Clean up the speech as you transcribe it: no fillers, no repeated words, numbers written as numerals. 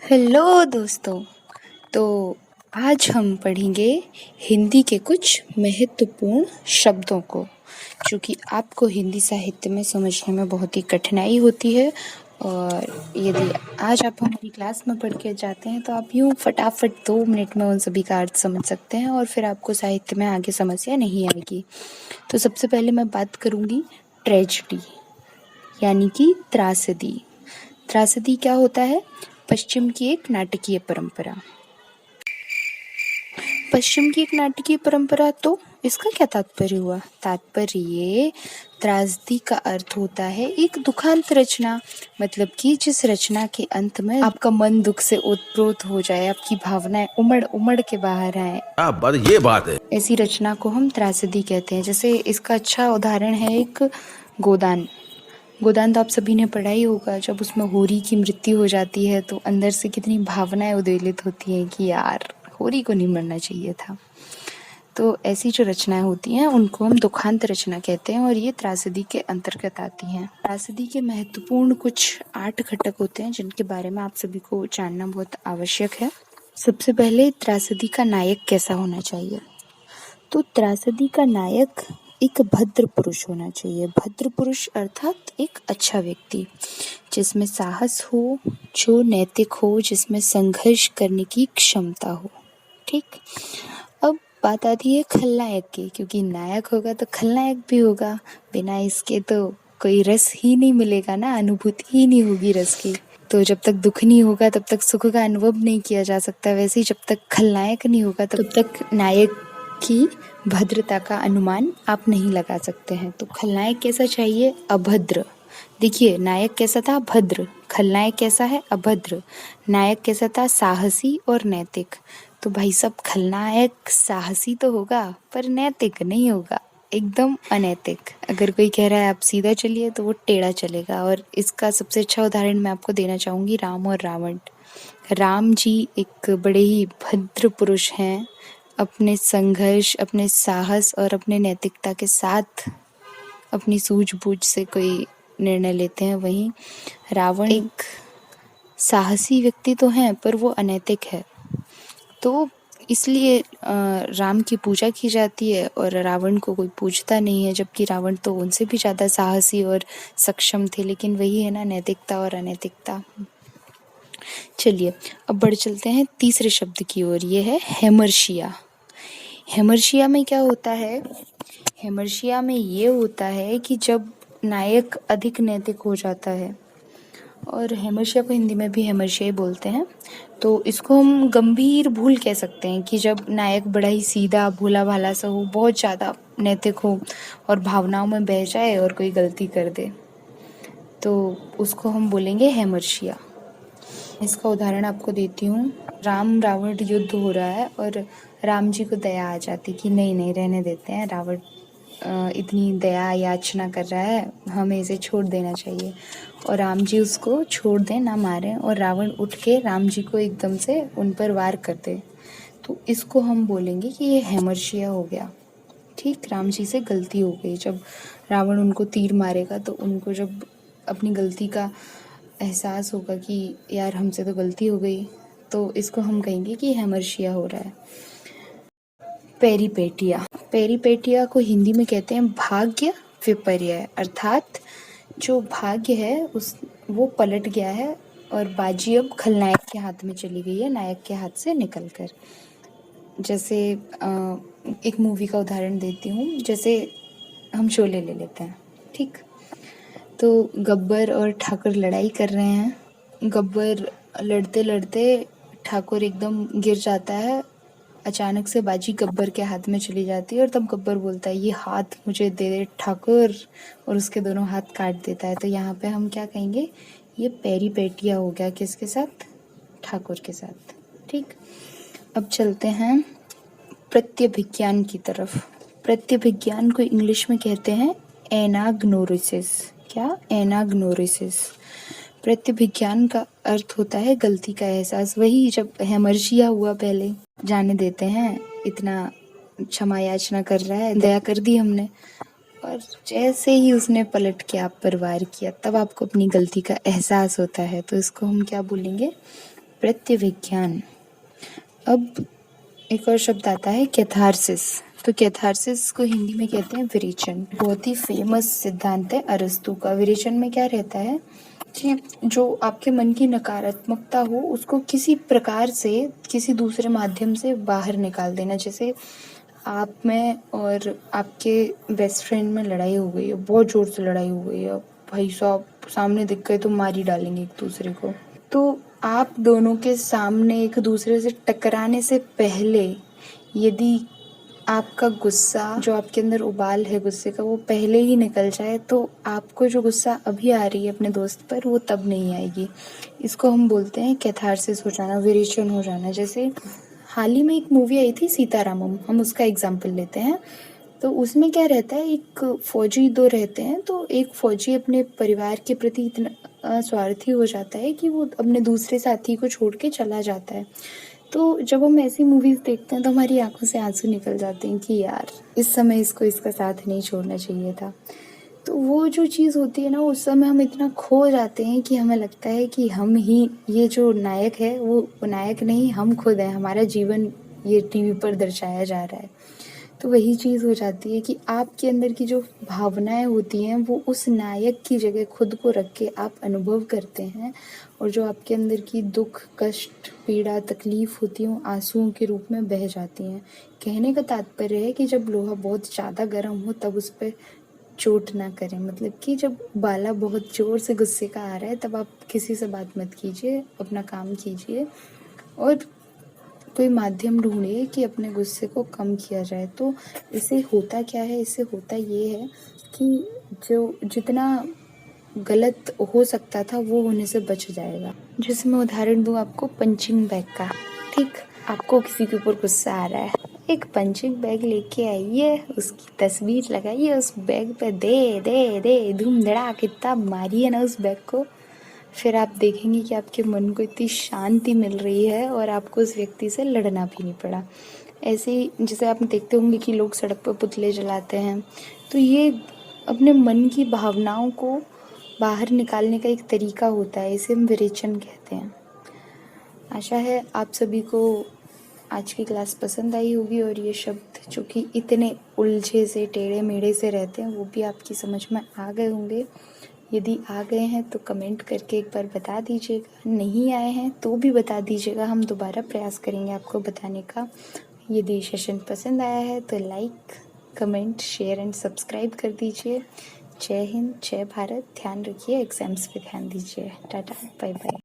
Hello दोस्तों। तो आज हम पढ़ेंगे हिंदी के कुछ महत्वपूर्ण शब्दों को, जो कि आपको हिंदी साहित्य में समझने में बहुत ही कठिनाई होती है। और यदि आज आप हमारी क्लास में पढ़ के जाते हैं तो आप यूँ फटाफट 2 मिनट में उन सभी का अर्थ समझ सकते हैं और फिर आपको साहित्य में आगे समस्या नहीं आएगी। तो सबसे पहले मैं बात करूँगी ट्रेजेडी, यानी कि त्रासदी। त्रासदी क्या होता है? पश्चिम की एक नाटकीय परंपरा। पश्चिम की एक नाटकीय परंपरा, तो इसका क्या तात्पर्य हुआ? तात्पर्य ये, त्रासदी का अर्थ होता है एक दुखांत रचना, मतलब कि जिस रचना के अंत में आपका मन दुख से ओतप्रोत हो जाए, आपकी भावनाएं उमड़ उमड़ के बाहर आए। ये बात है। ऐसी रचना को हम त्रासदी कहते हैं। जैसे इसका अच्छा उदाहरण है एक गोदान। गोदान तो आप सभी ने पढ़ा ही होगा। जब उसमें होरी की मृत्यु हो जाती है तो अंदर से कितनी भावनाएं उद्वेलित होती हैं कि यार होरी को नहीं मरना चाहिए था। तो ऐसी जो रचनाएं होती हैं उनको हम दुखांत रचना कहते हैं और ये त्रासदी के अंतर्गत आती हैं। त्रासदी के महत्वपूर्ण कुछ 8 घटक होते हैं जिनके बारे में आप सभी को जानना बहुत आवश्यक है। सबसे पहले, त्रासदी का नायक कैसा होना चाहिए? तो त्रासदी का नायक एक भद्र पुरुष होना चाहिए। भद्र पुरुष अर्थात एक अच्छा व्यक्ति, जिसमें साहस हो, जो नैतिक हो, जिसमें संघर्ष करने की क्षमता हो। ठीक। अब बात आती है खलनायक की, क्योंकि नायक होगा तो खलनायक भी होगा। बिना इसके तो कोई रस ही नहीं मिलेगा ना, अनुभूति ही नहीं होगी रस की। तो जब तक दुख नहीं होगा तब तक सुख का अनुभव नहीं किया जा सकता। वैसे ही जब तक खलनायक नहीं होगा तब तक नायक की भद्रता का अनुमान आप नहीं लगा सकते हैं। तो खलनायक कैसा चाहिए? अभद्र। देखिए, नायक कैसा था? भद्र। खलनायक कैसा है? अभद्र। नायक कैसा था? साहसी और नैतिक। तो भाई साहब, खलनायक साहसी तो होगा पर नैतिक नहीं होगा, एकदम अनैतिक। अगर कोई कह रहा है आप सीधा चलिए तो वो टेढ़ा चलेगा। और इसका सबसे अच्छा उदाहरण मैं आपको देना चाहूँगी, राम और रावण। राम जी एक बड़े ही भद्र पुरुष हैं, अपने संघर्ष, अपने साहस और अपने नैतिकता के साथ अपनी सूझबूझ से कोई निर्णय लेते हैं। वहीं रावण एक साहसी व्यक्ति तो हैं पर वो अनैतिक है। तो इसलिए राम की पूजा की जाती है और रावण को कोई पूजता नहीं है, जबकि रावण तो उनसे भी ज़्यादा साहसी और सक्षम थे। लेकिन वही है ना, नैतिकता और अनैतिकता। चलिए अब बढ़ चलते हैं तीसरे शब्द की ओर। ये है हेमर्शिया। हेमर्शिया में क्या होता है? हेमर्शिया में ये होता है कि जब नायक अधिक नैतिक हो जाता है, और हेमर्शिया को हिंदी में भी हेमर्शिया ही बोलते हैं, तो इसको हम गंभीर भूल कह सकते हैं कि जब नायक बड़ा ही सीधा भोला भाला सा हो, बहुत ज़्यादा नैतिक हो और भावनाओं में बह जाए और कोई गलती कर दे, तो उसको हम बोलेंगे हेमर्शिया। इसका उदाहरण आपको देती हूँ। राम रावण युद्ध हो रहा है और राम जी को दया आ जाती कि नहीं नहीं, रहने देते हैं, रावण इतनी दया याचना कर रहा है, हमें इसे छोड़ देना चाहिए। और राम जी उसको छोड़ दें, ना मारें, और रावण उठ के राम जी को एकदम से उन पर वार कर दे, तो इसको हम बोलेंगे कि ये हेमर्शिया हो गया। ठीक, राम जी से गलती हो गई। जब रावण उनको तीर मारेगा तो उनको जब अपनी गलती का एहसास होगा कि यार हमसे तो गलती हो गई, तो इसको हम कहेंगे कि हेमर्शिया हो रहा है। पेरीपेटिया। पेरीपेटिया को हिंदी में कहते हैं भाग्य विपर्य, अर्थात जो भाग्य है उस वो पलट गया है और बाजी अब खलनायक के हाथ में चली गई है, नायक के हाथ से निकलकर। जैसे एक मूवी का उदाहरण देती हूँ। जैसे हम शोले ले लेते हैं। ठीक, तो गब्बर और ठाकुर लड़ाई कर रहे हैं। गब्बर लड़ते लड़ते ठाकुर एकदम गिर जाता है। अचानक से बाजी गब्बर के हाथ में चली जाती है और तब गब्बर बोलता है ये हाथ मुझे दे दे ठाकुर, और उसके दोनों हाथ काट देता है। तो यहाँ पे हम क्या कहेंगे? ये पेरीपेटिया हो गया। किसके साथ? ठाकुर के साथ। ठीक, अब चलते हैं प्रत्यभिज्ञान की तरफ। प्रत्यभिज्ञान को इंग्लिश में कहते हैं एनाग्नोरिसिस। क्या? एनाग्नोरिसिस। प्रत्यभिज्ञान का अर्थ होता है गलती का एहसास। वही जब हेमर्शिया हुआ, पहले जाने देते हैं, इतना क्षमा याचना कर रहा है, दया कर दी हमने, और जैसे ही उसने पलट के आप पर वार किया तब आपको अपनी गलती का एहसास होता है, तो इसको हम क्या बोलेंगे? प्रत्यविज्ञान। अब एक और शब्द आता है कैथारसिस। तो कैथारसिस को हिंदी में कहते हैं विरेचन। बहुत ही फेमस सिद्धांत है अरस्तु का। विरेचन में क्या रहता है कि जो आपके मन की नकारात्मकता हो उसको किसी प्रकार से, किसी दूसरे माध्यम से बाहर निकाल देना। जैसे आप में और आपके बेस्ट फ्रेंड में लड़ाई हो गई है, बहुत जोर से लड़ाई हो गई है, भाई साहब सामने दिख गए तो मार ही डालेंगे एक दूसरे को। तो आप दोनों के सामने एक दूसरे से टकराने से पहले यदि आपका गुस्सा, जो आपके अंदर उबाल है गुस्से का, वो पहले ही निकल जाए तो आपको जो गुस्सा अभी आ रही है अपने दोस्त पर वो तब नहीं आएगी। इसको हम बोलते हैं कैथारसिस हो जाना, विरेचन हो जाना। जैसे हाल ही में एक मूवी आई थी सीतारामम, हम उसका एग्जाम्पल लेते हैं। तो उसमें क्या रहता है, एक फौजी दो रहते हैं, तो एक फौजी अपने परिवार के प्रति इतना स्वार्थी हो जाता है कि वो अपने दूसरे साथी को छोड़ के चला जाता है। तो जब हम ऐसी मूवीज देखते हैं तो हमारी आंखों से आंसू निकल जाते हैं कि यार इस समय इसको इसका साथ नहीं छोड़ना चाहिए था। तो वो जो चीज़ होती है ना, उस समय हम इतना खो जाते हैं कि हमें लगता है कि हम ही ये जो नायक है वो नायक नहीं, हम खुद हैं, हमारा जीवन ये टीवी पर दर्शाया जा रहा है। तो वही चीज़ हो जाती है कि आपके अंदर की जो भावनाएं होती हैं वो उस नायक की जगह खुद को रख के आप अनुभव करते हैं, और जो आपके अंदर की दुख, कष्ट, पीड़ा, तकलीफ होती है वो आंसुओं के रूप में बह जाती हैं। कहने का तात्पर्य है कि जब लोहा बहुत ज़्यादा गर्म हो तब उस पर चोट ना करें। मतलब कि जब उबाला बहुत ज़ोर से गुस्से का आ रहा है तब आप किसी से बात मत कीजिए, अपना काम कीजिए और कोई माध्यम ढूंढिए कि अपने गुस्से को कम किया जाए। तो इससे होता क्या है, इससे होता ये है कि जो जितना गलत हो सकता था वो होने से बच जाएगा। जैसे मैं उदाहरण दूँ आपको पंचिंग बैग का। ठीक, आपको किसी के ऊपर गुस्सा आ रहा है, एक पंचिंग बैग लेके आइए, उसकी तस्वीर लगाइए, उस बैग पे दे दे दे धूम धड़ाक इतना मारिए ना उस बैग को, फिर आप देखेंगे कि आपके मन को इतनी शांति मिल रही है और आपको उस व्यक्ति से लड़ना भी नहीं पड़ा। ऐसे ही जैसे आप देखते होंगे कि लोग सड़क पर पुतले जलाते हैं, तो ये अपने मन की भावनाओं को बाहर निकालने का एक तरीका होता है, इसे हम विरेचन कहते हैं। आशा है आप सभी को आज की क्लास पसंद आई होगी और ये शब्द जो कि इतने उलझे से, टेढ़े मेढ़े से रहते हैं, वो भी आपकी समझ में आ गए होंगे। यदि आ गए हैं तो कमेंट करके एक बार बता दीजिएगा, नहीं आए हैं तो भी बता दीजिएगा, हम दोबारा प्रयास करेंगे आपको बताने का। यदि सेशन पसंद आया है तो like, comment, share and subscribe कर दीजिए। जय हिंद, जय भारत। ध्यान रखिए, एग्जाम्स पे ध्यान दीजिए। Tata, bye bye.